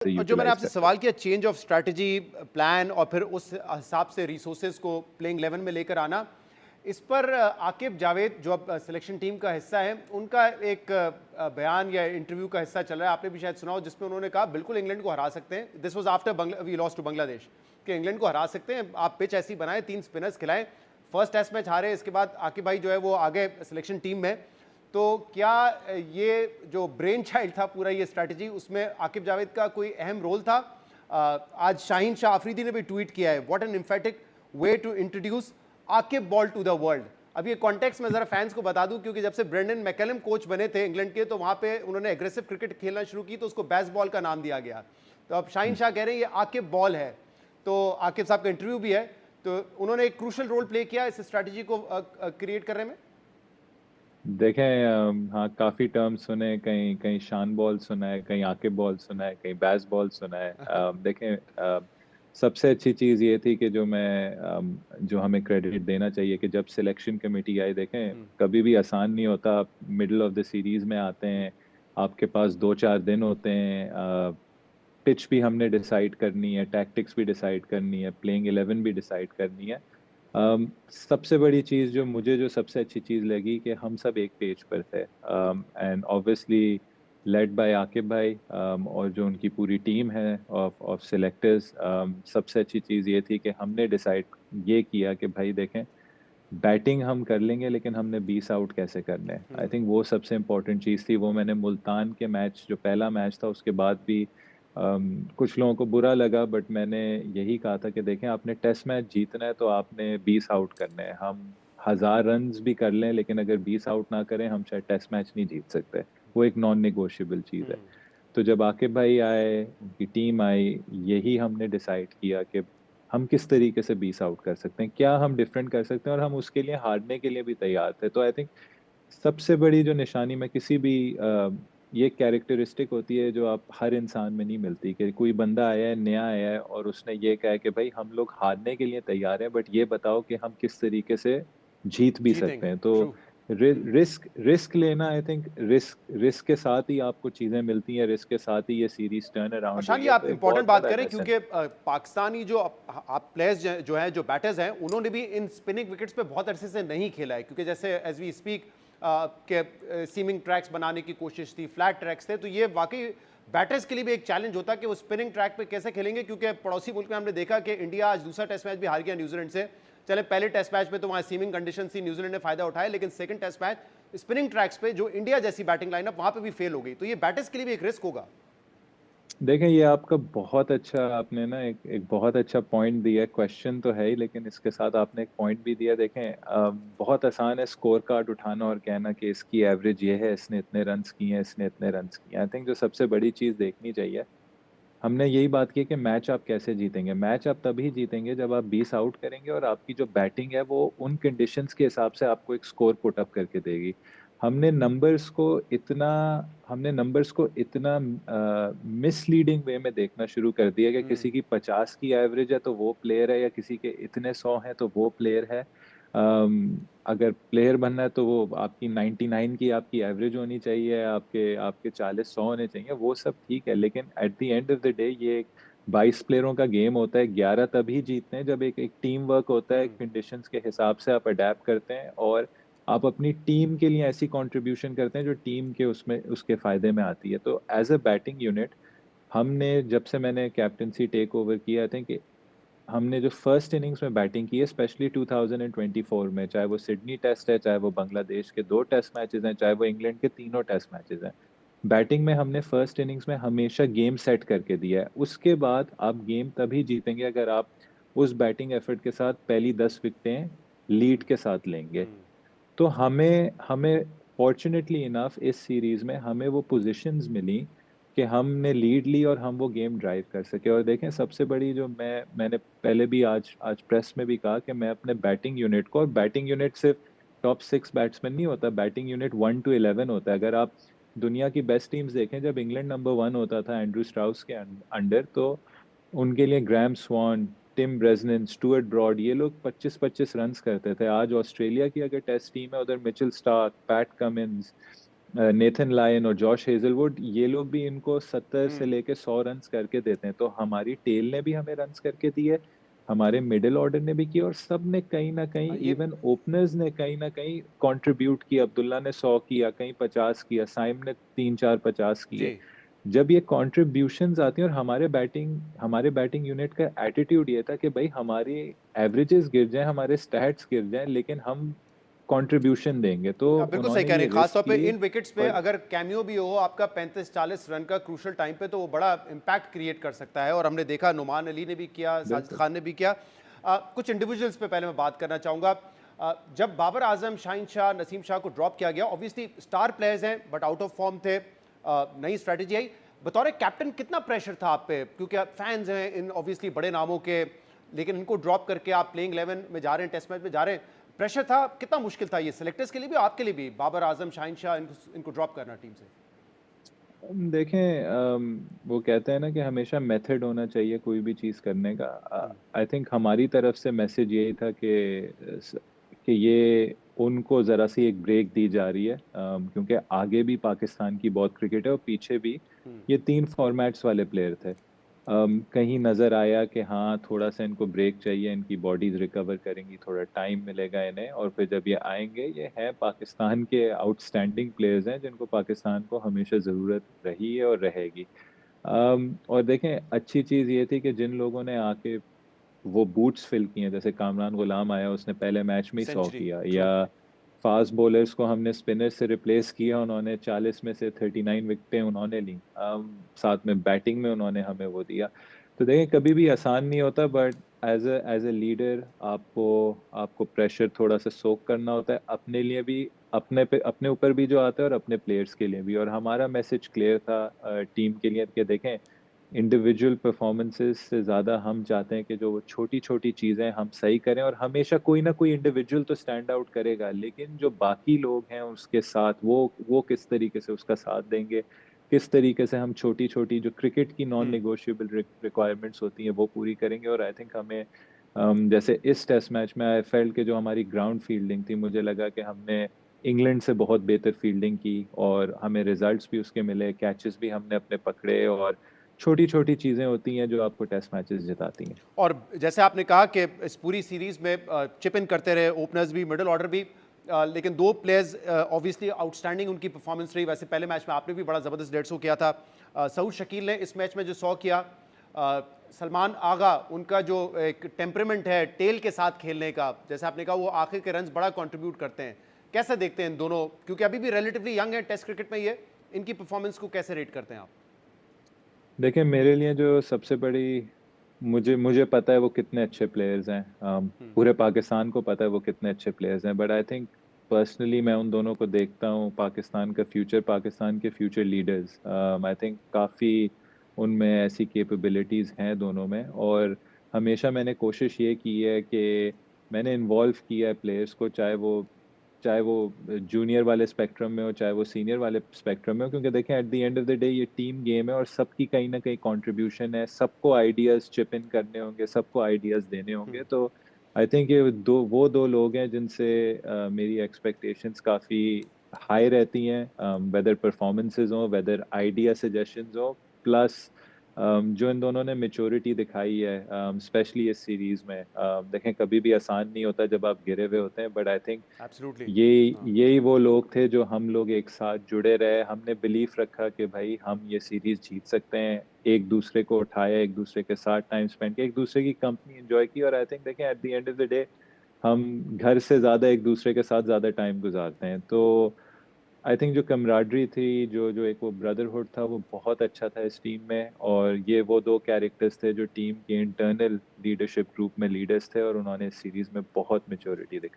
और जो मैंने यूटिलाइज आपसे कर सवाल सकें। किया चेंज ऑफ स्ट्रैटेजी प्लान और फिर उस हिसाब से रिसोर्सेज को प्लेइंग 11 में लेकर आना, इस पर आकिब जावेद जो अब सिलेक्शन टीम का हिस्सा है, उनका एक बयान या इंटरव्यू का हिस्सा चल रहा है, आपने भी शायद सुना हो, जिसमें उन्होंने कहा बिल्कुल इंग्लैंड को हरा सकते हैं। This was after we lost to Bangladesh, कि इंग्लैंड को हरा सकते हैं, आप पिच ऐसी बनाएं, 3 स्पिनर्स खिलाएं। फर्स्ट टेस्ट मैच हारे, इसके बाद आकिब भाई जो है वो आगे सिलेक्शन टीम में। तो क्या ये जो ब्रेन चाइल्ड था पूरा ये स्ट्रैटेजी, उसमें आकिब जावेद का कोई अहम रोल था? आज शाहीन शाह अफरीदी ने भी ट्वीट किया है, what an emphatic way to introduce Aqib ball to the world. अब ये कॉन्टेक्स्ट में जरा फैंस को बता दूं, क्योंकि जब से ब्रेंडन मैकलम कोच बने थे इंग्लैंड के, तो वहां पे उन्होंने एग्रेसिव क्रिकेट खेलना शुरू की, तो उसको बेस बॉल का नाम दिया गया। तो अब शाहीन शाह कह रहे हैं ये आकिब बॉल है। तो आकिब साहब का इंटरव्यू भी है, तो उन्होंने एक क्रूशल रोल प्ले किया इस स्ट्रैटेजी को क्रिएट करने में। देखें, हाँ, काफी टर्म्स सुने, कहीं कहीं शान बॉल सुना है, कहीं आकिब बॉल सुना है, कहीं बैस बॉल सुना है। देखें, सबसे अच्छी चीज ये थी कि जो हमें क्रेडिट देना चाहिए कि जब सिलेक्शन कमेटी आई, देखें कभी भी आसान नहीं होता। आप मिडिल ऑफ द सीरीज में आते हैं, आपके पास 2-4 दिन होते हैं, पिच भी हमने डिसाइड करनी है, टैक्टिक्स भी डिसाइड करनी है, प्लेइंग 11 भी डिसाइड करनी है। सबसे बड़ी चीज जो सबसे अच्छी चीज लगी कि हम सब एक पेज पर थे, and obviously led by Aqib भाई, और जो उनकी पूरी टीम है ऑफ ऑफ सिलेक्टर्स। सबसे अच्छी चीज ये थी कि हमने डिसाइड ये किया कि भाई देखें, बैटिंग हम कर लेंगे लेकिन हमने 20 आउट कैसे करने हैं। आई थिंक वो सबसे इम्पोर्टेंट चीज थी। वो मैंने मुल्तान के मैच, जो पहला मैच था, उसके बाद भी कुछ लोगों को बुरा लगा, बट मैंने यही कहा था कि देखें, आपने टेस्ट मैच जीतना है तो आपने 20 आउट करने हैं। हम 1000 रन भी कर लें, लेकिन अगर 20 आउट ना करें, हम शायद टेस्ट मैच नहीं जीत सकते। वो एक नॉन निगोशिएबल चीज है। तो जब आकिब भाई आए, उनकी टीम आई, यही हमने डिसाइड किया कि हम किस तरीके से 20 आउट कर सकते हैं, क्या हम डिफरेंट कर सकते हैं, और हम उसके लिए हारने के लिए भी तैयार थे। तो आई थिंक सबसे बड़ी जो निशानी में किसी भी ये कैरेक्टरिस्टिक होती है जो आप हर इंसान में नहीं मिलती, कि कोई बंदा आया है, नया आया है, और उसने ये कहा है कि भाई हम लोग हारने के लिए तैयार हैं, बट ये बताओ कि हम किस तरीके से जीत भी सकते जीतेंगे, हैं। तो ट्रू। रिस्क लेना, आई थिंक रिस्क रिस्क के साथ ही आपको चीजें मिलती हैं, रिस्क के साथ ही ये सीरीज टर्न और अराउंड शान, हुई ये है। आप तो एक इंपॉर्टेंट बहुत बात बड़ा करें, लेसन। क्योंकि पाकिस्तानी जो आप प्लेयर्स जो हैं, जो बैटर्स हैं, उन्होंने भी इन स्पिनिंग विकेट्स पे बहुत अरसे से नहीं खेला है, क्योंकि जैसे एज वी स्पीक के सीमिंग ट्रैक्स बनाने की कोशिश थी, फ्लैट ट्रैक्स थे, तो ये वाकई बैटर्स के लिए भी एक चैलेंज होता है कि वो स्पिनिंग ट्रैक पे कैसे खेलेंगे, क्योंकि पड़ोसी मुल्क में हमने देखा कि इंडिया आज दूसरा टेस्ट मैच भी हार गया न्यूजीलैंड से। चले पहले टेस्ट मैच में तो वहाँ सीमिंग कंडीशन थी, न्यूजीलैंड ने फायदा उठाया, लेकिन second test match spinning tracks पे जो इंडिया जैसी बैटिंग लाइनअप वहाँ पे भी फेल हो गई, तो ये बैटर्स के लिए भी एक रिस्क होगा। देखें, ये आपका बहुत अच्छा, आपने ना एक बहुत अच्छा पॉइंट दिया है। क्वेश्चन तो है ही, लेकिन इसके साथ आपने एक पॉइंट भी दिया। देखें, बहुत आसान है स्कोर कार्ड उठाना और कहना कि इसकी एवरेज ये है, इसने इतने रन्स किए हैं, इसने इतने रन्स किए हैं। आई थिंक जो सबसे बड़ी चीज देखनी चाहिए, हमने यही बात की कि मैच आप कैसे जीतेंगे। मैच आप तभी जीतेंगे जब आप 20 आउट करेंगे और आपकी जो बैटिंग है वो उन कंडीशंस के हिसाब से आपको एक स्कोर पुट अप करके देगी। हमने नंबर्स को इतना हमने नंबर्स को इतना मिसलीडिंग वे में देखना शुरू कर दिया कि किसी की 50 की एवरेज है तो वो प्लेयर है, या किसी के इतने 100 है तो वो प्लेयर है। अगर प्लेयर बनना है तो वो आपकी 99 की आपकी एवरेज होनी चाहिए, आपके आपके 40-100 होने चाहिए। वो सब ठीक है, लेकिन at the end of the day ये एक 22 प्लेयरों का गेम होता है। 11 तभी जीतते हैं जब एक एक टीम वर्क होता है, कंडीशंस के हिसाब से आप अडेप्ट करते हैं, और आप अपनी टीम के लिए ऐसी कंट्रीब्यूशन करते हैं जो टीम के उसमें उसके फायदे में आती है। तो एज अ बैटिंग यूनिट, हमने जब से मैंने कैप्टनसी टेक ओवर किया था कि हमने जो फर्स्ट इनिंग्स में बैटिंग की है, स्पेशली 2024 में, चाहे वो सिडनी टेस्ट है, चाहे वो बांग्लादेश के 2 टेस्ट मैचेस हैं, चाहे वो इंग्लैंड के तीनों टेस्ट मैचेस हैं, बैटिंग में हमने फर्स्ट इनिंग्स में हमेशा गेम सेट करके दिया है। उसके बाद आप गेम तभी जीतेंगे अगर आप उस बैटिंग एफर्ट के साथ पहली 10 विकेटें लीड के साथ लेंगे। तो हमें हमें फॉर्चुनेटली इनफ इस सीरीज में हमें वो पोजीशंस मिली कि हमने लीड ली और हम वो गेम ड्राइव कर सके। और देखें, सबसे बड़ी जो मैंने पहले भी आज आज प्रेस में भी कहा कि मैं अपने बैटिंग यूनिट को, और बैटिंग यूनिट सिर्फ टॉप 6 बैट्समैन नहीं होता, बैटिंग यूनिट 1 to 11 होता है। अगर आप दुनिया की बेस्ट टीम्स देखें, जब इंग्लैंड नंबर 1 होता था एंड्रू स्ट्राउस के अंडर, तो उनके लिए Graham Swann, Tim Bresnan, Stuart Broad, ये लोग 25-25 रन्स करते थे। आज ऑस्ट्रेलिया की अगर टेस्ट टीम है, उधर Mitchell Starc, PAT Cummins, Nathan Lyon और जॉश हेजलवुड, ये लोग भी इनको 70 से हम्म। लेके 100 रन्स करके देते हैं। तो हमारी टेल ने भी हमें रन्स करके दिए, हमारे मिडिल ऑर्डर ने भी किया, और सब ने कहीं ना कहीं, ये इवन ओपनर्स ने कहीं ना कहीं कंट्रीब्यूट किया। अब्दुल्ला ने 100 किया, कहीं 50 किया, साइम ने 3 4 50 जी। किए। जब ये कंट्रीब्यूशंस आती हैं, और हमारे बैटिंग यूनिट का एटीट्यूड ये था कि भाई हमारी एवरेजेस गिर जाएं, हमारे स्टैट्स गिर जाएं, लेकिन हम कंट्रीब्यूशन देंगे। तो आप बिल्कुल सही उन्होंने कह रहे ये हैं, खासतौर रिस्क पे ली। इन विकेट्स पे और अगर कैमियो भी हो आपका 35-40 रन का क्रूशल टाइम पे, तो वो बड़ा इम्पैक्ट क्रिएट कर सकता है। और हमने देखा नुमान अली ने भी किया, साजिद बिल्कुल खान ने भी किया। कुछ इंडिविजुअल्स पे पहले मैं बात करना चाहूँगा। जब बाबर आजम, शाहिन शाह, नसीम शाह को ड्रॉप किया गया, ऑब्वियसली स्टार प्लेयर्स हैं बट आउट ऑफ फॉर्म थे, नई स्ट्रैटेजी आई। बतौर कैप्टन कितना प्रेशर था आप पे, क्योंकि आप फैंस हैं इन ऑब्वियसली बड़े नामों के, लेकिन इनको ड्रॉप करके आप प्लेइंग 11 में जा रहे हैं, टेस्ट मैच में जा रहे हैं, प्रेशर था? कितना मुश्किल था ये सिलेक्टर्स के लिए भी, आपके लिए भी, बाबर आजम, शाहिन शाह, इनको ड्रॉप करना टीम से? देखें, वो कहते हैं ना कि हमेशा मेथड होना चाहिए कोई भी चीज़ करने का। हम्म। आई थिंक हमारी तरफ से मैसेज यही था कि ये उनको ज़रा सी एक ब्रेक दी जा रही है, क्योंकि आगे भी पाकिस्तान की बहुत क्रिकेट है और पीछे भी। हम्म। ये 3 फॉर्मेट्स वाले प्लेयर थे। कहीं नज़र आया कि हाँ, थोड़ा सा इनको ब्रेक चाहिए, इनकी बॉडीज रिकवर करेंगी, थोड़ा टाइम मिलेगा इन्हें, और फिर जब ये आएंगे, ये हैं पाकिस्तान के आउटस्टैंडिंग प्लेयर्स हैं जिनको पाकिस्तान को हमेशा ज़रूरत रही है और रहेगी। और देखें, अच्छी चीज़ ये थी कि जिन लोगों ने आके वो बूट्स फिल किए हैं, जैसे कामरान गुलाम आया, उसने पहले मैच में ही 100 सेंचुरी। किया, ट्रू। या फास्ट बॉलर्स को हमने स्पिनर से रिप्लेस किया, उन्होंने 40 में से 39 विकेटें उन्होंने ली। साथ में बैटिंग में उन्होंने हमें वो दिया। तो देखें, कभी भी आसान नहीं होता, बट एज ए लीडर आपको आपको प्रेशर थोड़ा सा सोक करना होता है, अपने लिए भी, अपने ऊपर भी जो आता है, और अपने प्लेयर्स के लिए भी। और हमारा मैसेज क्लियर था टीम के लिए कि देखें, इंडिविजुअल परफॉर्मेंसेस से ज़्यादा हम चाहते हैं कि जो वो छोटी छोटी चीज़ें हम सही करें, और हमेशा कोई ना कोई इंडिविजुअल तो स्टैंड आउट करेगा, लेकिन जो बाकी लोग हैं उसके साथ, वो किस तरीके से उसका साथ देंगे, किस तरीके से हम छोटी छोटी जो क्रिकेट की नॉन हम्म। नेगोशिएबल रिक्वायरमेंट्स होती हैं वो पूरी करेंगे। और आई थिंक हमें, जैसे इस टेस्ट मैच में आई फेल्ट के जो हमारी ग्राउंड फील्डिंग थी, मुझे लगा कि हमने इंग्लैंड से बहुत बेहतर फील्डिंग की, और हमें रिजल्ट्स भी उसके मिले, कैचेस भी हमने अपने पकड़े, और छोटी छोटी चीजें होती हैं जो आपको टेस्ट मैचेस जिताती हैं। और जैसे आपने कहा कि इस पूरी सीरीज में चिप इन करते रहे ओपनर्स भी, मिडिल ऑर्डर भी, लेकिन दो प्लेयर्स ऑब्वियसली आउटस्टैंडिंग उनकी परफॉर्मेंस रही। वैसे पहले मैच में आपने भी बड़ा ज़बरदस्त 150 किया था। सऊद शकील ने इस मैच में जो 100 किया, सलमान आगा, उनका जो एक टेम्परमेंट है टेल के साथ खेलने का, जैसे आपने कहा वो आखिर के रन्स बड़ा कंट्रीब्यूट करते हैं। कैसे देखते हैं इन दोनों, क्योंकि अभी भी रिलेटिवली यंग है टेस्ट क्रिकेट में, ये इनकी परफॉर्मेंस को कैसे रेट करते हैं आप? देखिए, मेरे लिए जो सबसे बड़ी, मुझे मुझे पता है वो कितने अच्छे प्लेयर्स हैं। पूरे पाकिस्तान को पता है वो कितने अच्छे प्लेयर्स हैं, बट आई थिंक पर्सनली मैं उन दोनों को देखता हूँ पाकिस्तान के फ्यूचर लीडर्स। आई थिंक काफ़ी उनमें ऐसी कैपेबिलिटीज़ हैं दोनों में, और हमेशा मैंने कोशिश ये की है कि मैंने इन्वॉल्व किया है प्लेयर्स को, चाहे वो जूनियर वाले स्पेक्ट्रम में हो, चाहे वो सीनियर वाले स्पेक्ट्रम में हो, क्योंकि देखें, at the end of the day ये टीम गेम है, और सबकी कहीं ना कहीं कंट्रीब्यूशन है, सबको आइडियाज चिप इन करने होंगे, सबको आइडियाज देने होंगे। तो आई थिंक ये दो लोग हैं जिनसे मेरी एक्सपेक्टेशंस काफ़ी हाई रहती हैं, वेदर परफॉर्मेंसेज हो, वेदर आइडिया सजेशंस हो, प्लस जो इन दोनों ने मेच्योरिटी दिखाई है, स्पेशली इस सीरीज में। देखें, कभी भी आसान नहीं होता जब आप गिरे हुए होते हैं, बट आई थिंक एब्सोल्युटली। ये यही वो लोग थे जो हम लोग एक साथ जुड़े रहे, हमने बिलीफ रखा कि भाई हम ये सीरीज जीत सकते हैं, एक दूसरे को उठाया, एक दूसरे के साथ टाइम स्पेंड किया, एक दूसरे की कंपनी एंजॉय की। और आई थिंक देखें, at the end of the day हम घर से ज्यादा एक दूसरे के साथ ज्यादा टाइम गुजारते हैं। तो आई थिंक जो कमराडरी थी, जो एक वो ब्रदरहुड था, वो बहुत अच्छा था इस टीम में। और ये वो दो कैरेक्टर्स थे जो टीम के इंटरनल लीडरशिप ग्रुप में लीडर्स थे, और उन्होंने इस सीरीज में बहुत मेच्योरिटी दिखाई।